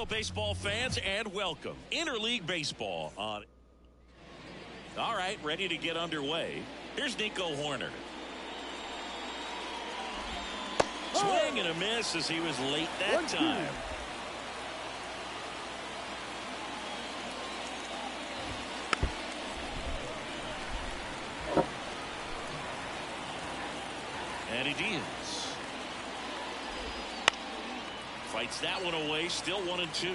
Hello, baseball fans, and welcome. Interleague Baseball on. All right, ready to get underway. Here's Nico Hoerner. Swing and a miss as he was late that time. Eddie Diaz fights that one away, still 1-2.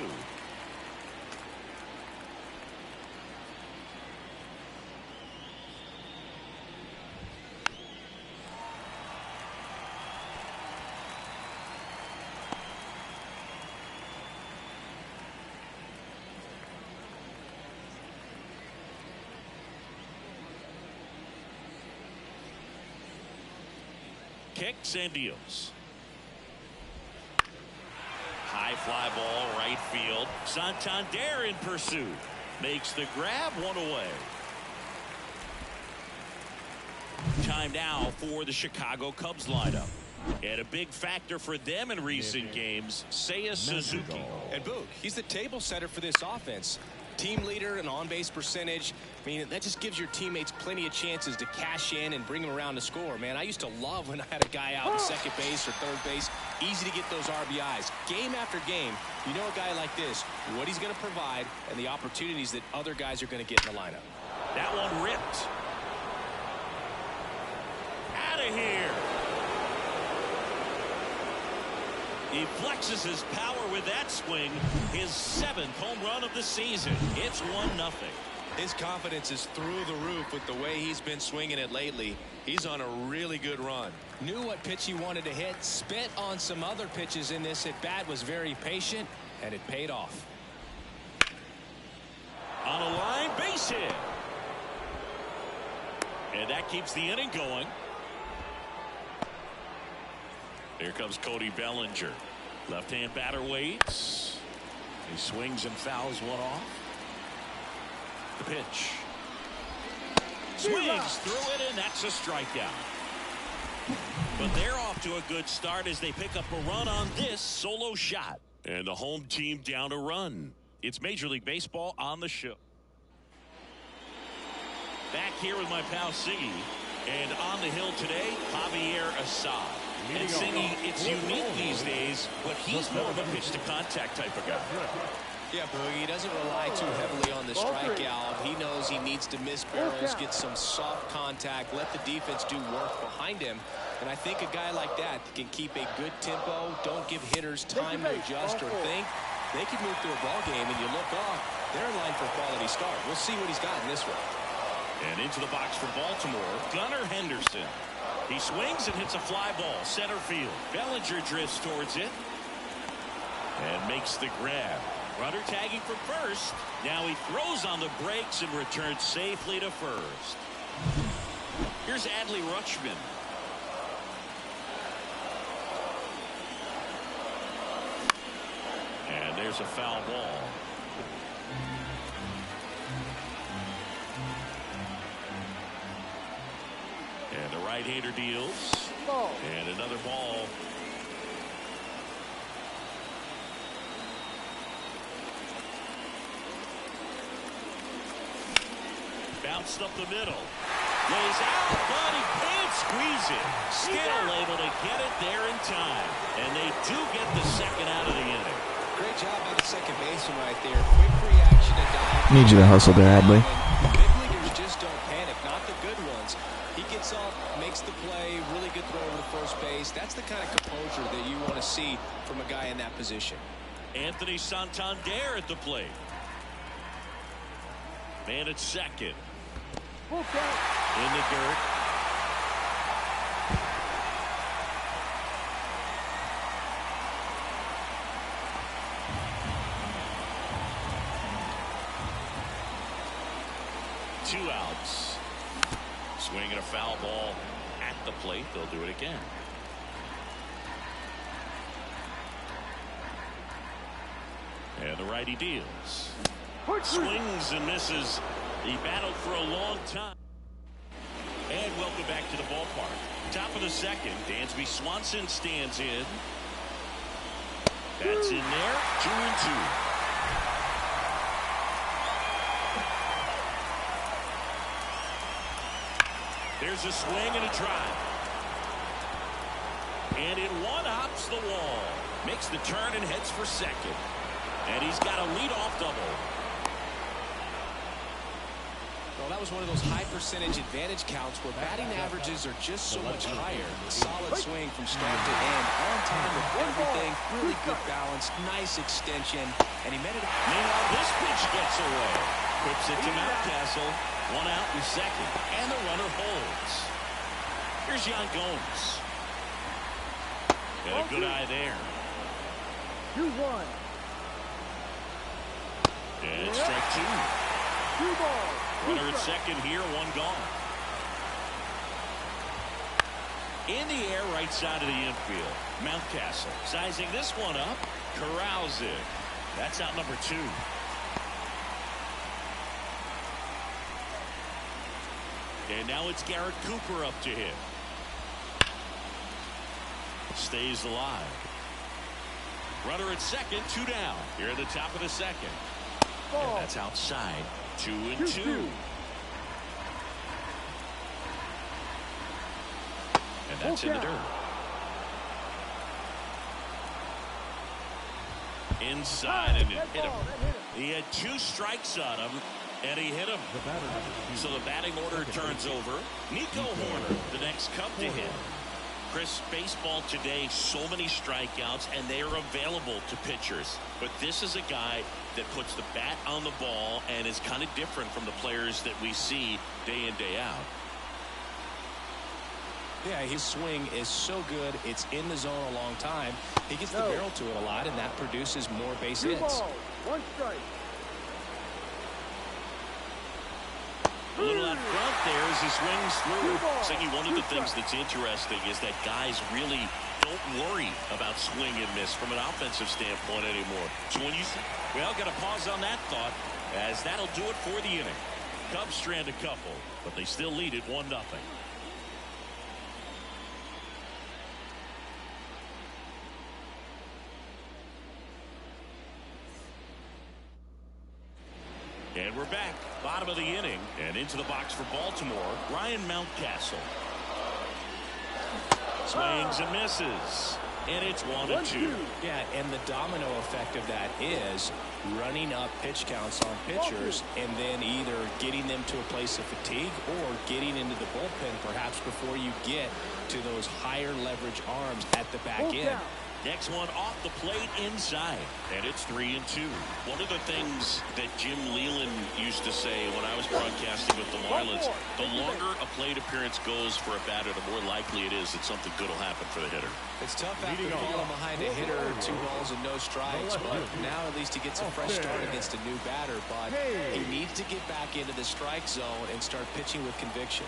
Kicks and deals. High fly ball, right field. Santander in pursuit. Makes the grab, one away. Time now for the Chicago Cubs lineup. And a big factor for them in recent games, Seiya Suzuki. And Boog, he's the table setter for this offense. Team leader and on-base percentage. I mean, that just gives your teammates plenty of chances to cash in and bring them around to score. Man, I used to love when I had a guy out in second base or third base. Easy to get those RBIs. Game after game, you know a guy like this, what he's going to provide and the opportunities that other guys are going to get in the lineup. That one ripped. Out of here. He flexes his power with that swing. His 7th home run of the season. It's 1-0. His confidence is through the roof with the way he's been swinging it lately. He's on a really good run. Knew what pitch he wanted to hit. Spent on some other pitches in this at bat. Was very patient, and it paid off. On a line, base hit. And that keeps the inning going. Here comes Cody Bellinger. Left-hand batter waits. He swings and fouls one off. The pitch. Swings through it, and that's a strikeout. But they're off to a good start as they pick up a run on this solo shot. And the home team down a run. It's Major League Baseball on the show. Back here with my pal Siggy. And on the hill today, Javier Assad. And Siggy, it's unique these days, but he's more of a pitch-to-contact type of guy. Yeah, Boogie, he doesn't rely too heavily on the strikeout. He knows he needs to miss barrels, get some soft contact, let the defense do work behind him. And I think a guy like that can keep a good tempo, don't give hitters time to adjust or think. They can move through a ball game, and you look off, they're in line for a quality start. We'll see what he's got in this one. And into the box for Baltimore, Gunnar Henderson. He swings and hits a fly ball, center field. Bellinger drifts towards it and makes the grab. Runner tagging for first. Now he throws on the brakes and returns safely to first. Here's Adley Rutschman. And there's a foul ball. And the right-hander deals. And another ball. Bounced up the middle. Lays out, but he can't squeeze it. Still able to get it there in time. And they do get the second out of the inning. Great job by the second baseman right there. Quick reaction to dive. Need you to hustle there, Adley. Big leaguers just don't panic, not the good ones. He gets up, makes the play, really good throw over to first base. That's the kind of composure that you want to see from a guy in that position. Anthony Santander at the plate. Man at second. In the dirt. Two outs. Swinging a foul ball at the plate. They'll do it again. And the righty deals. Swings and misses. He battled for a long time. And welcome back to the ballpark. Top of the second, Dansby Swanson stands in. That's in there. 2-2. There's a swing and a drive. And it one-hops the wall. Makes the turn and heads for second. And he's got a leadoff double. Well, that was one of those high percentage advantage counts where batting averages are just so much higher. A solid swing from start to end. On time with everything. Really good balance. Nice extension. And he met it. Meanwhile, this pitch gets away. Whips it to Mountcastle. One out in second. And the runner holds. Here's Yan Gomes. Got a good eye there. 2-1. And it's strike 2. 2 balls. Runner at second here, one gone. In the air, right side of the infield. Mountcastle sizing this one up. Corrals it. That's out number 2. And now it's Garrett Cooper up to hit. Stays alive. Runner at second, 2 down. Here at the top of the second. And that's outside. 2-2. And that's in the dirt. Inside, and it hit him. He had 2 strikes on him, and he hit him. So the batting order turns over. Nico Hoerner, the next Cub to hit. Chris, baseball today, so many strikeouts, and they are available to pitchers. But this is a guy that puts the bat on the ball and is kind of different from the players that we see day in, day out. Yeah, his swing is so good. It's in the zone a long time. He gets the barrel to it a lot, and that produces more base hits. 2 balls. 1 strike. A little out front there as he swings through. Saying one of the things that's interesting is that guys really don't worry about swing and miss from an offensive standpoint anymore. So when you say, well, got to pause on that thought, as that'll do it for the inning. Cubs strand a couple, but they still lead it 1-0. And we're back, bottom of the inning, and into the box for Baltimore, Ryan Mountcastle. Swings and misses, and it's 1-2. Yeah, and the domino effect of that is running up pitch counts on pitchers and then either getting them to a place of fatigue or getting into the bullpen perhaps before you get to those higher leverage arms at the back end. Next one off the plate inside, and it's 3-2. One of the things that Jim Leyland used to say when I was broadcasting with the Marlins, the longer a plate appearance goes for a batter, the more likely it is that something good will happen for the hitter. It's tough after falling behind a hitter, 2 balls and no strikes, but now at least he gets a fresh start against a new batter, but he needs to get back into the strike zone and start pitching with conviction.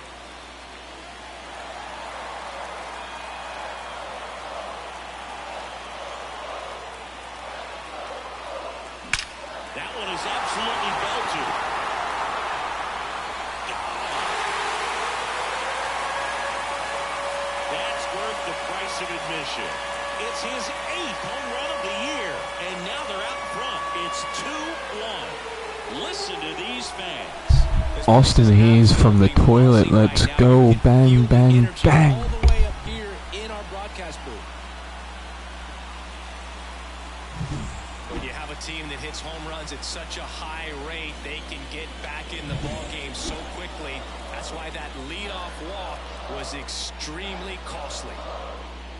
That one is absolutely belted. That's worth the price of admission. It's his 8th home run of the year, and now they're out front. It's 2-1. Listen to these fans. Austin Hayes from the toilet. Let's go. Bang, bang, bang. All the way up here in our broadcast booth. When you have a team that hits home runs at such a high rate, they can get back in the ball game so quickly. That's why that leadoff walk was extremely costly.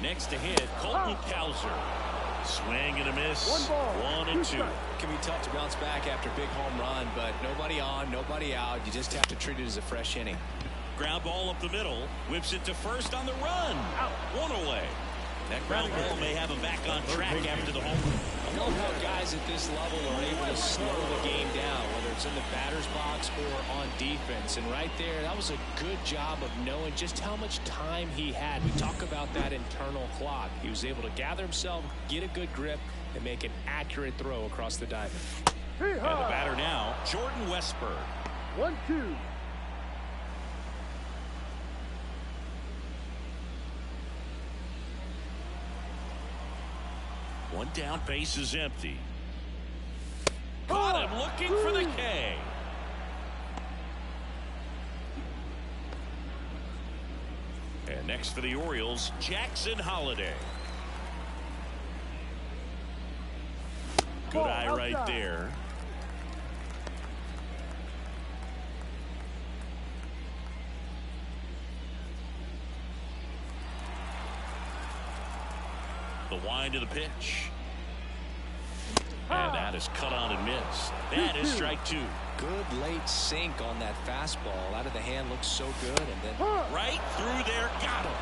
Next to hit, Colton Cowser. Swing and a miss. 1-2. Can be tough to bounce back after a big home run, but nobody on, nobody out. You just have to treat it as a fresh inning. Ground ball up the middle. Whips it to first on the run. Out. 1 away. That ground ball may have him back on track after the home run. I love how guys at this level are able to slow the game down, whether it's in the batter's box or on defense. And right there, that was a good job of knowing just how much time he had. We talk about that internal clock. He was able to gather himself, get a good grip, and make an accurate throw across the diamond. And the batter now, Jordan Westburg. 1-2. One down, base is empty. Caught him looking for the K. And next for the Orioles, Jackson Holliday. Good eye right there. The wind of the pitch. And that is cut on and missed. That is strike two. Good late sink on that fastball. Out of the hand, looks so good. And then right through there, got him.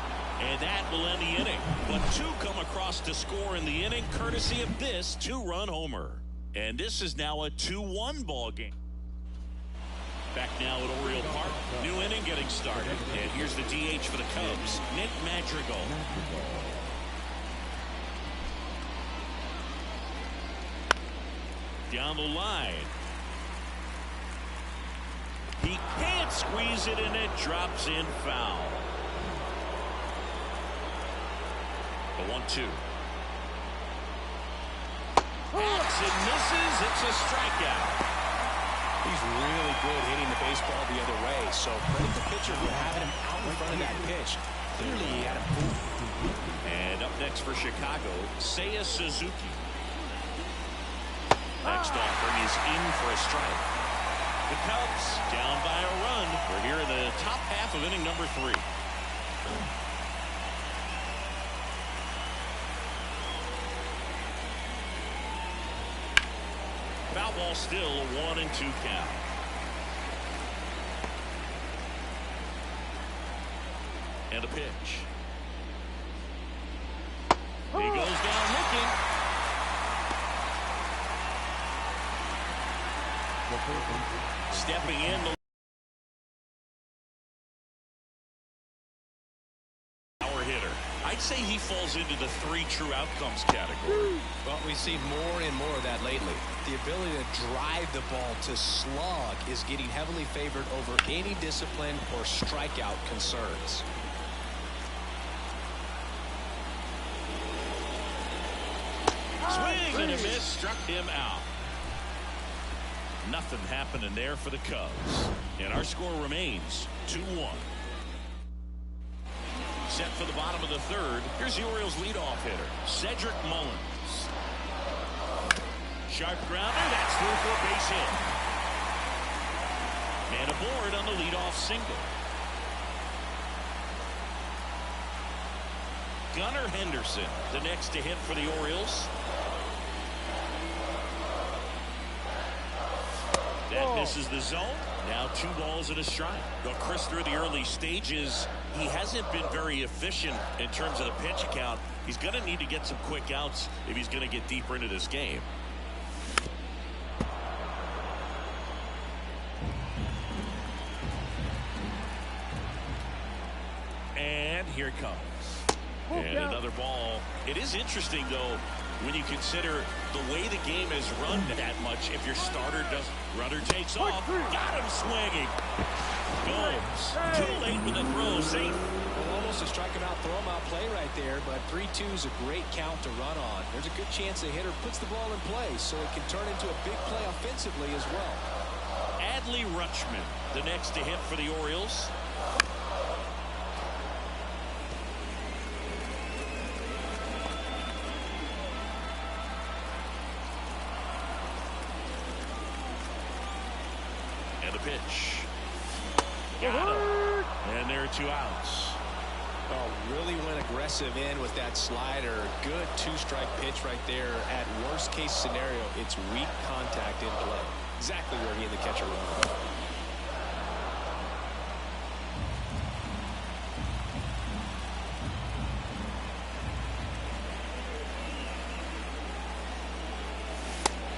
And that will end the inning. But two come across to score in the inning, courtesy of this two-run homer. And this is now a 2-1 ball game. Back now at Oriole Park. New inning getting started. And here's the DH for the Cubs, Nick Madrigal. Down the line. He can't squeeze it, and it drops in foul. The 1-2. Hacks and misses. It's a strikeout. he's really good hitting the baseball the other way. So credit the pitcher for having him out in front of that pitch. Clearly he had him fooled. And up next for Chicago, Seiya Suzuki. Next offering is in for a strike. The Cubs down by a run. We're here in the top half of inning number 3. Foul ball still, a 1-2 count. And a pitch. He goes down looking. Stepping in. Power hitter. I'd say he falls into the 3 true outcomes category. Well, we've seen more and more of that lately. The ability to drive the ball to slug is getting heavily favored over any discipline or strikeout concerns. Swing and a miss, struck him out. Nothing happening there for the Cubs. And our score remains 2-1. Set for the bottom of the 3rd. Here's the Orioles leadoff hitter, Cedric Mullins. Sharp grounder, that's through for a base hit. Man aboard on the leadoff single. Gunnar Henderson, the next to hit for the Orioles. That misses the zone. Now 2 balls and a strike. But Chris, through the early stages, he hasn't been very efficient in terms of the pitch count. He's going to need to get some quick outs if he's going to get deeper into this game. And here it comes. And another ball. It is interesting, though, when you consider the way the game has run that much. If your starter doesn't, runner takes off, got him swinging. Goes too late with the throw, safe. Well, almost a strike him out, throw him out play right there, but 3-2 is a great count to run on. There's a good chance the hitter puts the ball in play, so it can turn into a big play offensively as well. Adley Rutschman, the next to hit for the Orioles. Pitch. Got him. And there are 2 outs. Oh, really went aggressive in with that slider. Good 2-strike pitch right there. At worst case scenario, it's weak contact in play. Exactly where he and the catcher were.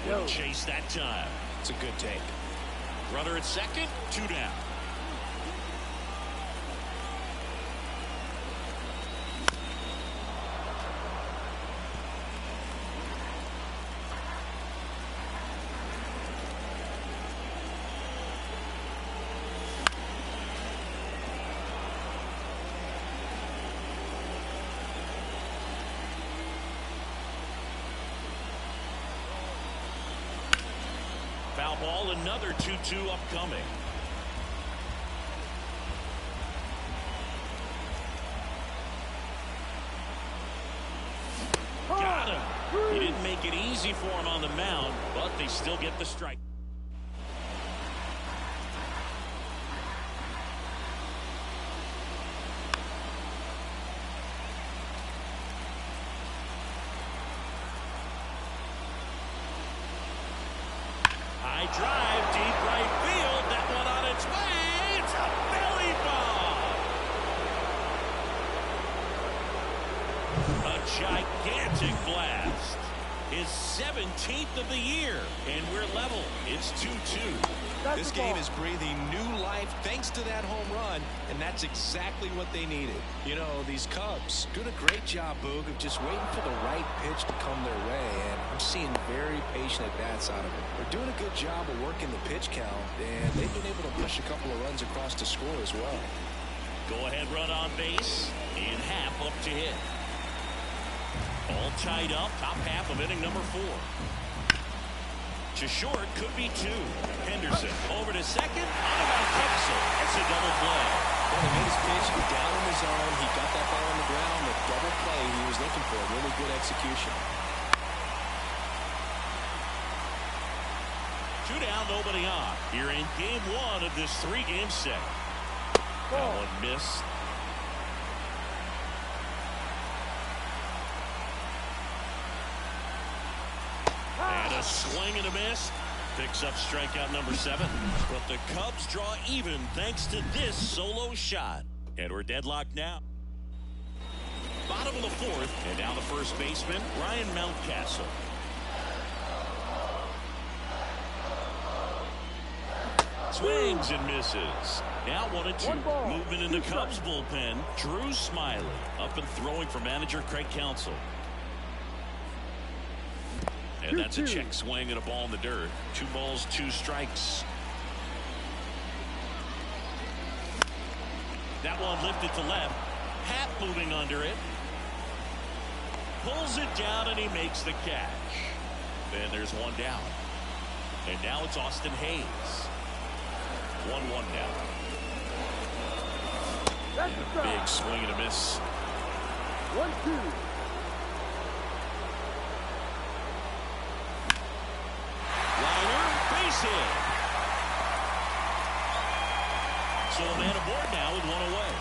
Didn't chase that time. It's a good take. Runner at second, 2 down. ball, another 2-2 upcoming. Got him. He didn't make it easy for him on the mound, but they still get the strike. High drive, deep right field. That one on its way. It's a belly ball. A gigantic blast. His 17th of the year. And we're level. It's 2-2. This game is breathing new life thanks to that home run, and that's exactly what they needed. You know, these Cubs doing a great job, Boog, of just waiting for the right pitch to come their way, and I'm seeing very patient at-bats out of it. They're doing a good job of working the pitch count, and they've been able to push a couple of runs across to score as well. Go-ahead run on base, in half up to hit. All tied up, top half of inning number 4. To short, could be 2. Henderson over to second. On about Kepsel. It's a double play. Well, he made his pitch down in the zone. He got that ball on the ground. The double play he was looking for. Really good execution. 2 down, nobody on. Here in game 1 of this 3-game set. That one missed. And a swing and a miss. Picks up strikeout number 7. But the Cubs draw even thanks to this solo shot. And we're deadlocked now. Bottom of the 4th. And now the first baseman, Ryan Mountcastle. Swings and misses. Now 1-2. Movement in the Cubs bullpen. Drew Smiley up and throwing for manager Craig Counsell. And that's a check swing and a ball in the dirt. 2 balls, 2 strikes. That one lifted to left. Pat moving under it. Pulls it down and he makes the catch. Then there's 1 down. And now it's Austin Hayes. 1-1 now. And a big swing and a miss. 1-2. Base hit. So a man aboard now with 1 away.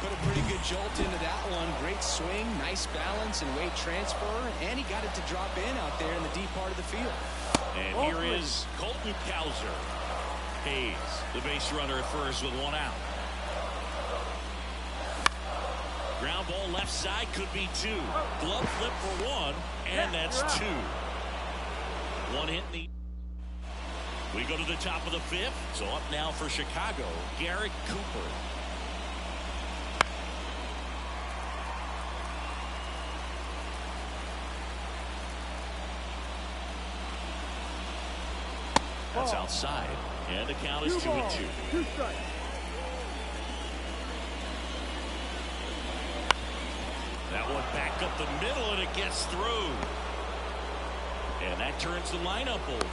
Put a pretty good jolt into that one. Great swing, nice balance and weight transfer, and he got it to drop in out there in the deep part of the field. And here is Colton Cowser. Hayes, the base runner at first with 1 out. Ground ball left side, could be 2. Glove flip for 1, and that's 2. 1 hit in the. We go to the top of the 5th. So up now for Chicago, Garrett Cooper. That's outside, and the count is 2-2. 2 strikes. That one back up the middle, and it gets through. And that turns the lineup over.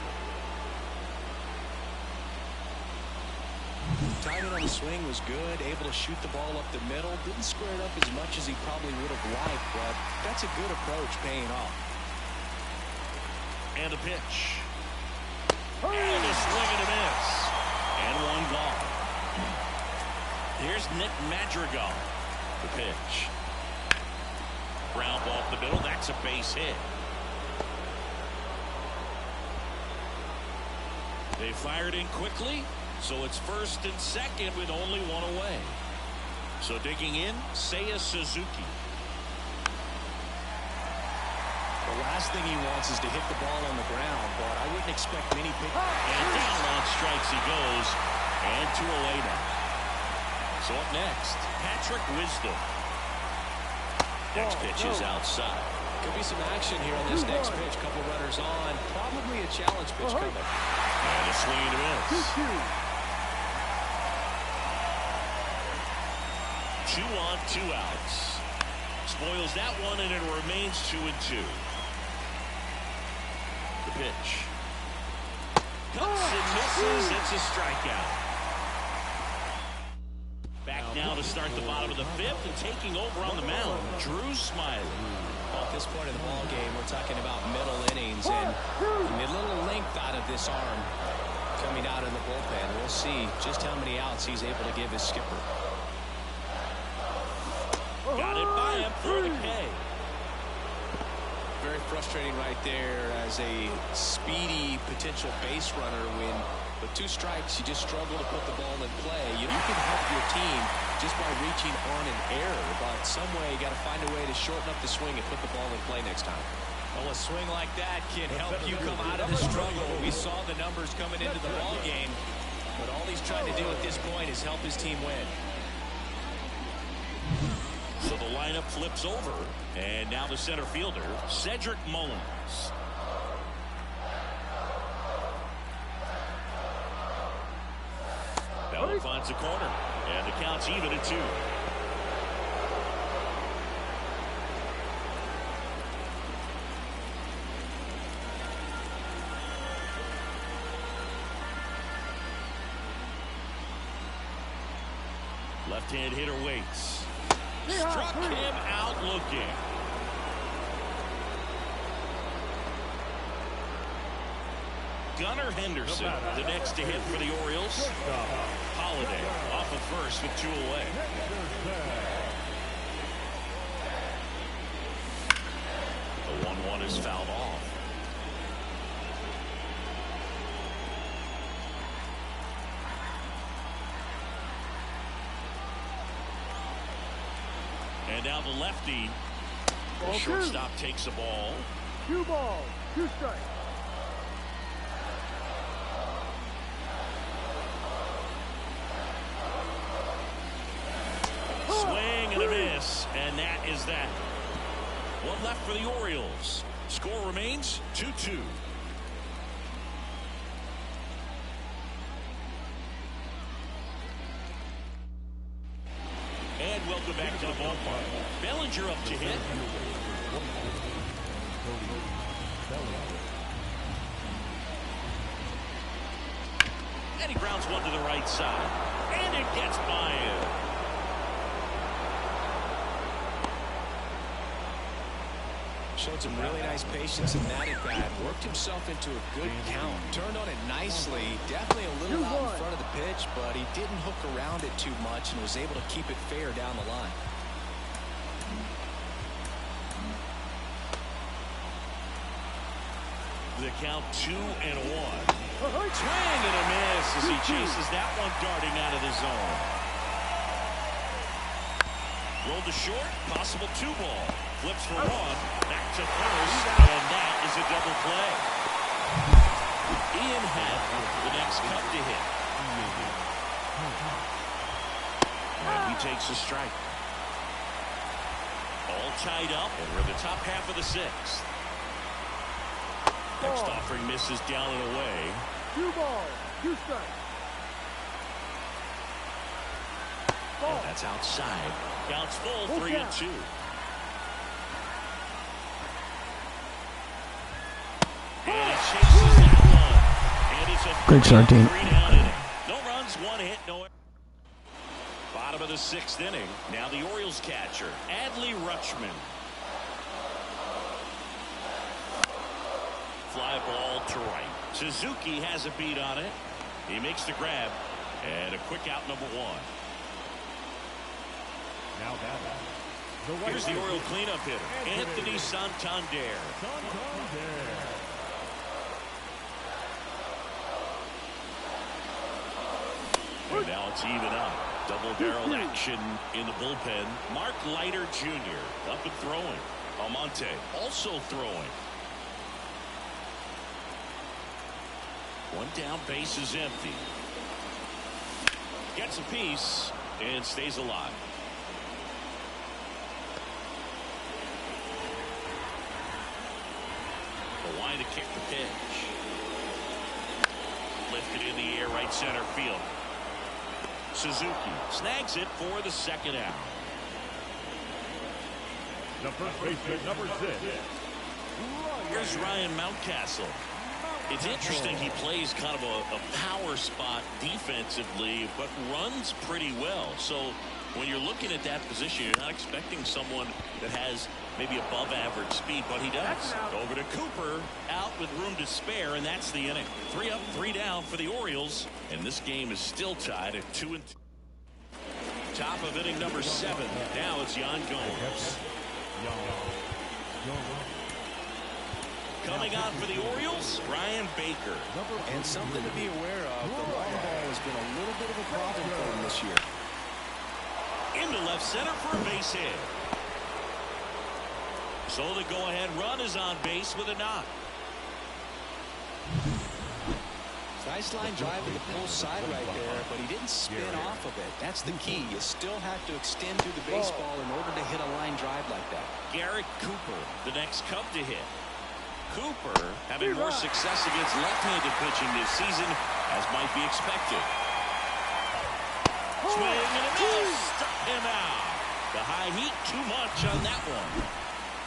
Timing on the swing was good, able to shoot the ball up the middle. Didn't square it up as much as he probably would have liked, but that's a good approach paying off. And a pitch. And a swing and a miss. And 1 gone. Here's Nick Madrigal. The pitch. Ground ball up the middle. That's a base hit. They fired in quickly, so it's first and second with only 1 away. So digging in, Seiya Suzuki. The last thing he wants is to hit the ball on the ground, but I wouldn't expect many pitch. And down on strikes he goes, and 2 away now. So up next, Patrick Wisdom. Next pitch is outside. Could be some action here on this next pitch. Couple runners on. Probably a challenge pitch coming. And a swing and a miss. 2 on, 2 outs. Spoils that one, and it remains 2-2. pitch. Cuts and misses. It's a strikeout. Back now to start the bottom of the fifth, and taking over on the mound, Drew Smyly. Well, at this point in the ball game, we're talking about middle innings, and a little length out of this arm coming out in the bullpen. We'll see just how many outs he's able to give his skipper. Got it by him for the K. Very frustrating right there as a speedy potential base runner when with 2 strikes you just struggle to put the ball in play. You can help your team just by reaching on an error, but some way you got to find a way to shorten up the swing and put the ball in play next time. Well, a swing like that can help you come out of the struggle. We saw the numbers coming into the ball game, but all he's trying to do at this point is help his team win. So the lineup flips over, and now the center fielder, Cedric Mullins. Bell finds the corner, and the count's even at 2. Left-hand hitter waits. Struck him out looking. Gunnar Henderson, the next to hit for the Orioles. Holiday off of first with 2 away. The 1-1 is fouled off. And now the lefty. The shortstop takes the ball. 2 balls, 2 strikes. Swing and a miss, and that is that. 1 left for the Orioles. Score remains 2-2. And welcome back to the ballpark. Bellinger up to hit. And he grounds one to the right side. And it gets by him. Showed some really nice patience in that at bat. Worked himself into a good count. Turned on it nicely. Definitely a little out in front of the pitch, but he didn't hook around it too much and was able to keep it fair down the line. The count 2-1. Swing and a miss as he chases that one darting out of the zone. Rolled to short, possible 2 ball. Flips for 1, back to first, and that is a double play. Ian Happ, the next cut to hit. And he takes a strike. All tied up, and we're in the top half of the 6th. Next offering misses down and away. 2 balls, 2 strikes. And that's outside. Counts full, 3-2. And he chases that one. And it's a Great start, team. 3-down inning. No runs, 1 hit, no. Bottom of the 6th inning. Now the Orioles catcher, Adley Rutschman. Fly ball to right. Suzuki has a beat on it. He makes the grab. And a quick out, number 1. Now Here's the Oriole cleanup hitter, Anthony Santander. And now it's even up. Double-barreled action in the bullpen. Mark Leiter Jr. up and throwing. Almonte also throwing. 1 down, base is empty. Gets a piece and stays alive. The line to kick the pitch. Lifted in the air, right center field. Suzuki snags it for the 2nd out. The first baseman, number 6. Here's Ryan Mountcastle. It's interesting he plays kind of a power spot defensively, but runs pretty well. So when you're looking at that position, you're not expecting someone that has maybe above average speed, but he does. Over to Cooper, out with room to spare, and that's the inning. 3 up, 3 down for the Orioles, and this game is still tied at 2-2. Top of inning number 7. Now it's Yan Gomes. Coming on for the Orioles, Ryan Baker. And something to be aware of, the long ball has been a little bit of a problem for him this year. Into left center for a base hit. So the go-ahead run is on base with a knock. Nice line drive to the pull side right there, but he didn't spin off of it. That's the key. You still have to extend through the baseball in order to hit a line drive like that. Garrett Cooper, the next Cub to hit. Cooper having more success against left-handed pitching this season, as might be expected. Swing and a miss. Struck him out. The high heat, too much on that one.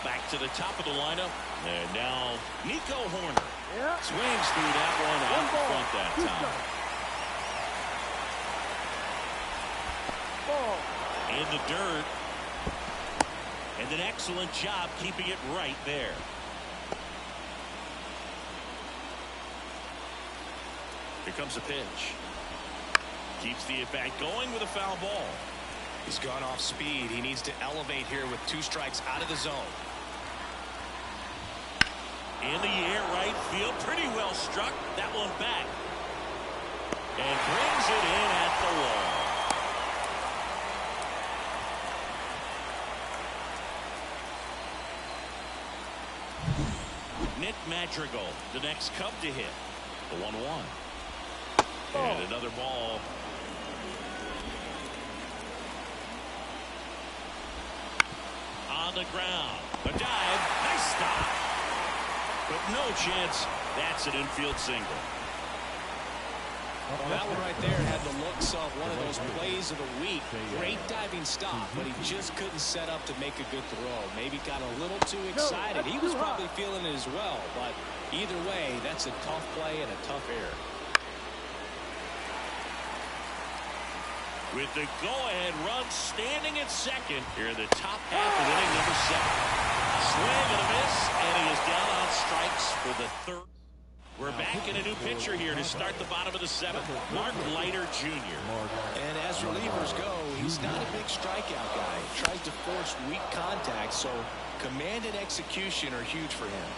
Back to the top of the lineup. And now Nico Horner. Swings through that one out front that time. In the dirt. And an excellent job keeping it right there. Here comes a pitch. Keeps the at-bat going with a foul ball. He's gone off speed. He needs to elevate here with 2 strikes out of the zone. In the air, right field. Pretty well struck. That one back. And brings it in at the wall. Nick Madrigal, the next Cub to hit. The 1-1. And another ball. On the ground. A dive. Nice stop. But no chance. That's an infield single. Well, that one right there had the looks of one of those plays of the week. Great diving stop, but he just couldn't set up to make a good throw. Maybe got a little too excited. He was probably feeling it as well, but either way, that's a tough play and a tough error. With the go-ahead run standing at second here in the top half of inning number 7. Swing and a miss, and he is down on strikes for the 3rd. We're back in a new pitcher here to start the bottom of the 7th. Mark Leiter Jr. And as relievers go, he's not a big strikeout guy. He tries to force weak contact, so command and execution are huge for him.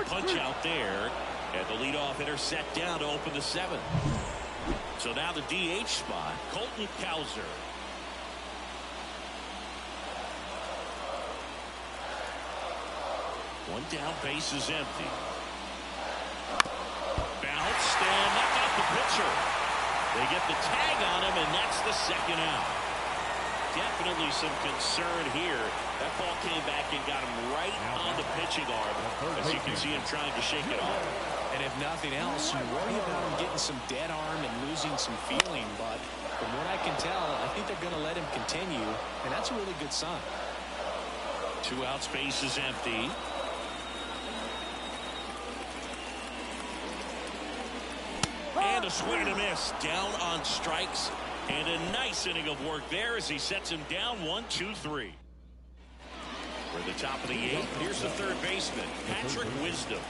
Punch out there, and the leadoff hitter set down to open the 7th. So now the DH spot, Colton Cowser. One down, base is empty. Bounced and knocked out the pitcher. They get the tag on him, and that's the 2nd out. Definitely some concern here. That ball came back and got him right on the pitching arm. As you can see him trying to shake it off. And if nothing else, you worry about him getting some dead arm and losing some feeling. But from what I can tell, I think they're going to let him continue. And that's a really good sign. 2 outs, base is empty. And a swing and a miss. Down on strikes. And a nice inning of work there as he sets him down 1-2-3. For the top of the 8th, here's the 3rd baseman, Patrick Wisdom.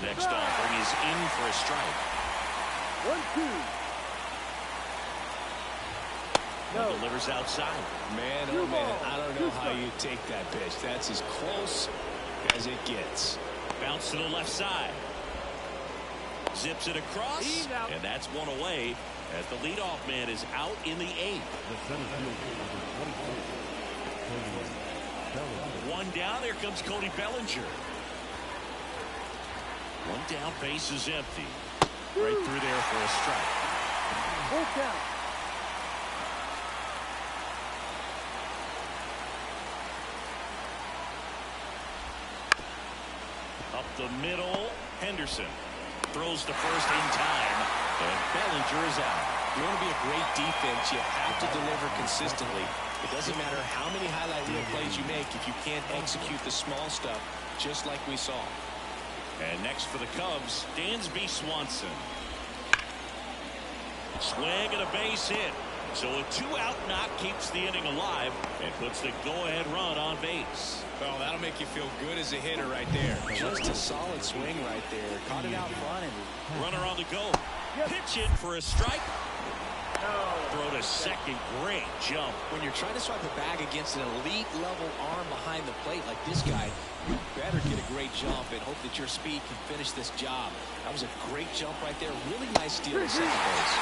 Next offering is in for a strike. 1-2. No. Delivers outside. Man, oh man, I don't know how you take that pitch. That's as close as it gets. Bounce to the left side. Zips it across, and that's one away as the leadoff man is out in the 8th. One down, here comes Cody Bellinger. One down, base is empty. Right through there for a strike. Full count. Up the middle, Henderson throws to first in time, and Bellinger is out. you want to be a great defense, you have to deliver consistently. It doesn't matter how many highlight reel plays you make if you can't execute the small stuff, just like we saw. And next for the Cubs, Dansby Swanson. Swing and a base hit. So a 2-out knock keeps the inning alive and puts the go-ahead run on base. Well, that'll make you feel good as a hitter right there. Just a solid swing right there. Caught it out front. And runner on the go. Pitch in for a strike. Throw to second. Great jump. when you're trying to swipe a bag against an elite level arm behind the plate like this guy, you better get a great jump and hope that your speed can finish this job. That was a great jump right there. Really nice steal at second base.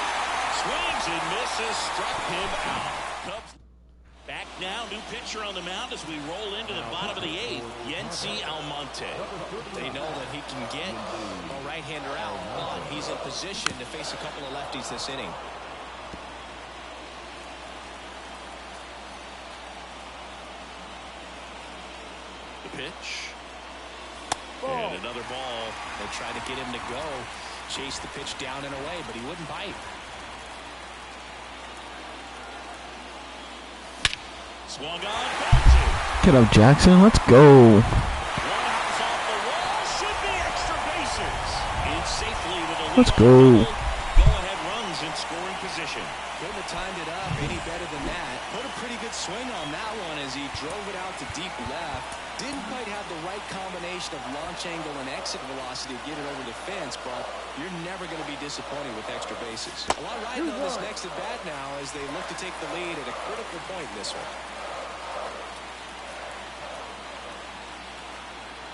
Swings and misses. Struck him out. Cubs back now. New pitcher on the mound as we roll into the bottom of the 8th. Yency Almonte. They know that he can get a right-hander out, but he's in position to face a couple of lefties this inning. The pitch. And another ball. They tried to get him to go, chase the pitch down and away, but he wouldn't bite. Swung on, foul Get up, Jackson. Let's go. One hops off the wall. Should be extra bases. In safely with a lead. Let's go. Go-ahead runs in scoring position. Couldn't have timed it up any better than that. Put a pretty good swing on that one as he drove it out to deep left. Didn't quite have the right combination of launch angle and exit velocity to get it over the fence, but you're never going to be disappointed with extra bases. A lot riding on this next at bat now as they look to take the lead at a critical point in this one.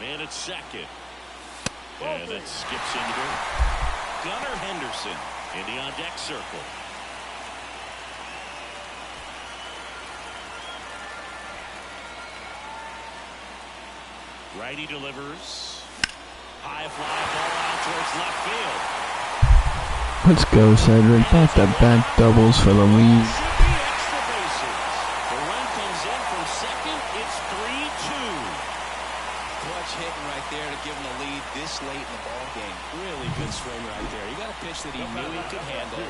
Man at second. And it skips into it. Gunnar Henderson in the on-deck circle. Righty delivers. High fly ball out towards left field. Let's go, Cedric. Back-to-back doubles for the lead. Should be extra bases. The run comes in from second. It's 3-2. Clutch hitting right there to give him a lead this late in the ball game. Really good swing right there. He got a pitch that he knew he could handle,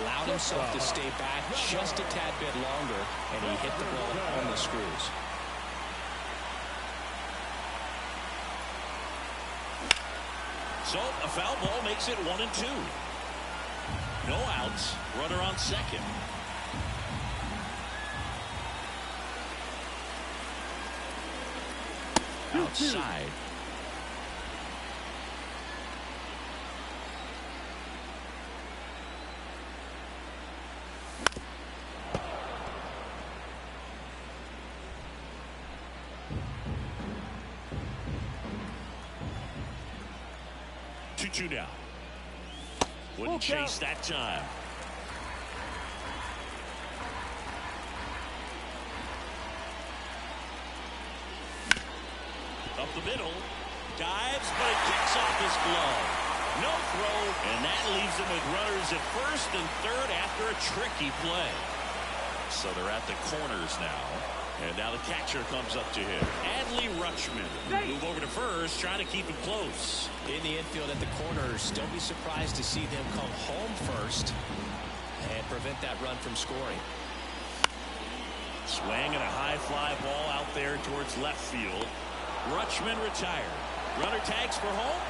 allowed himself to stay back just a tad bit longer, and he hit the ball on the screws. So a foul ball makes it 1-2. No outs. Runner on second. Outside. Two down. Wouldn't chase that time. Up the middle. Dives, but it kicks off his glove. No throw, and that leaves him with runners at first and third after a tricky play. So they're at the corners now. And now the catcher comes up to him. Adley Rutschman. Move over to first, trying to keep him close. In the infield at the corners, don't be surprised to see them come home first and prevent that run from scoring. Swing and a high fly ball out there towards left field. Rutschman retired. Runner tags for home.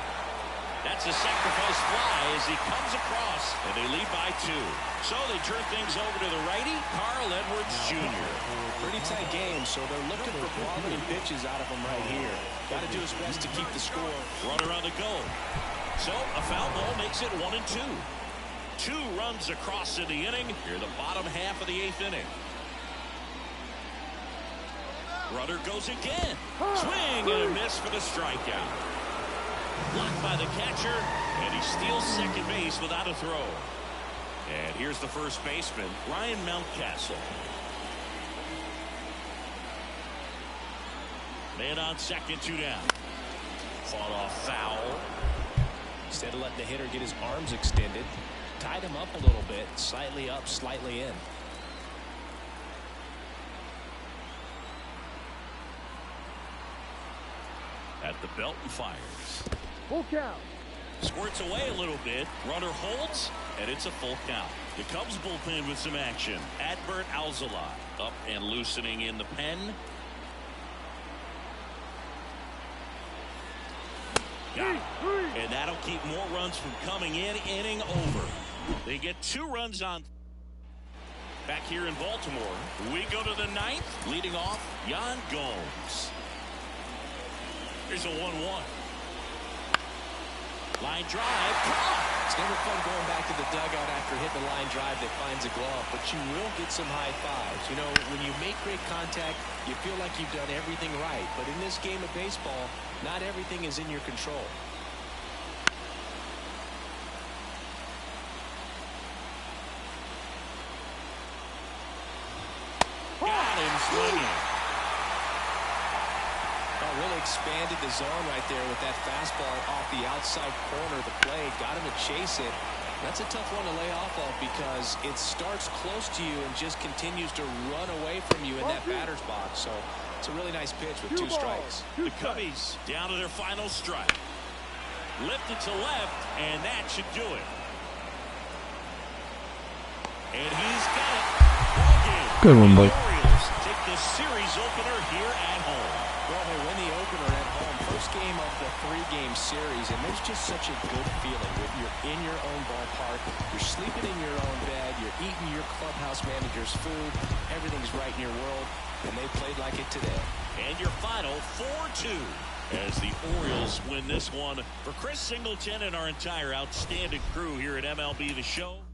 That's a sacrifice fly as he comes across, and they lead by 2. So they turn things over to the righty, Carl Edwards Jr. Pretty tight game, so they're looking for quality pitches out of him right here. Got to do his best to keep the score. Runner on the go. So a foul ball makes it 1-2. 2 runs across in the inning. Here the bottom half of the 8th inning. Runner goes again. Swing and a miss for the strikeout. Blocked by the catcher, and he steals second base without a throw. And here's the first baseman, Ryan Mountcastle. Man on second, 2 down. Fought off foul. Instead of letting the hitter get his arms extended, tied him up a little bit, slightly up, slightly in. At the belt and fires. Full count. Squirts away a little bit. Runner holds, and it's a full count. The Cubs bullpen with some action. Adbert Alzolay up and loosening in the pen. Got it. And that'll keep more runs from coming in. Inning over. They get 2 runs on. Back here in Baltimore, we go to the 9th. Leading off, Yan Gomes. Here's a 1-1. Line drive. It's never fun going back to the dugout after hitting a line drive that finds a glove, but you will get some high fives. You know, when you make great contact, you feel like you've done everything right. But in this game of baseball, not everything is in your control. Got him swinging. Really expanded the zone right there with that fastball off the outside corner of the plate. Got him to chase it. That's a tough one to lay off of because it starts close to you and just continues to run away from you in that batter's box. So it's a really nice pitch with 2 strikes. The Cubbies down to their final strike. Lifted to left, and that should do it. And he's got it. Ball game. Good one, boy. The Orioles take the series opener here at home. Well, they win the opener at home. First game of the 3-game series, and there's just such a good feeling when you're in your own ballpark, you're sleeping in your own bed, you're eating your clubhouse manager's food, everything's right in your world, and they played like it today. And your final 4-2 as the Orioles win this one. For Chris Singleton and our entire outstanding crew here at MLB The Show.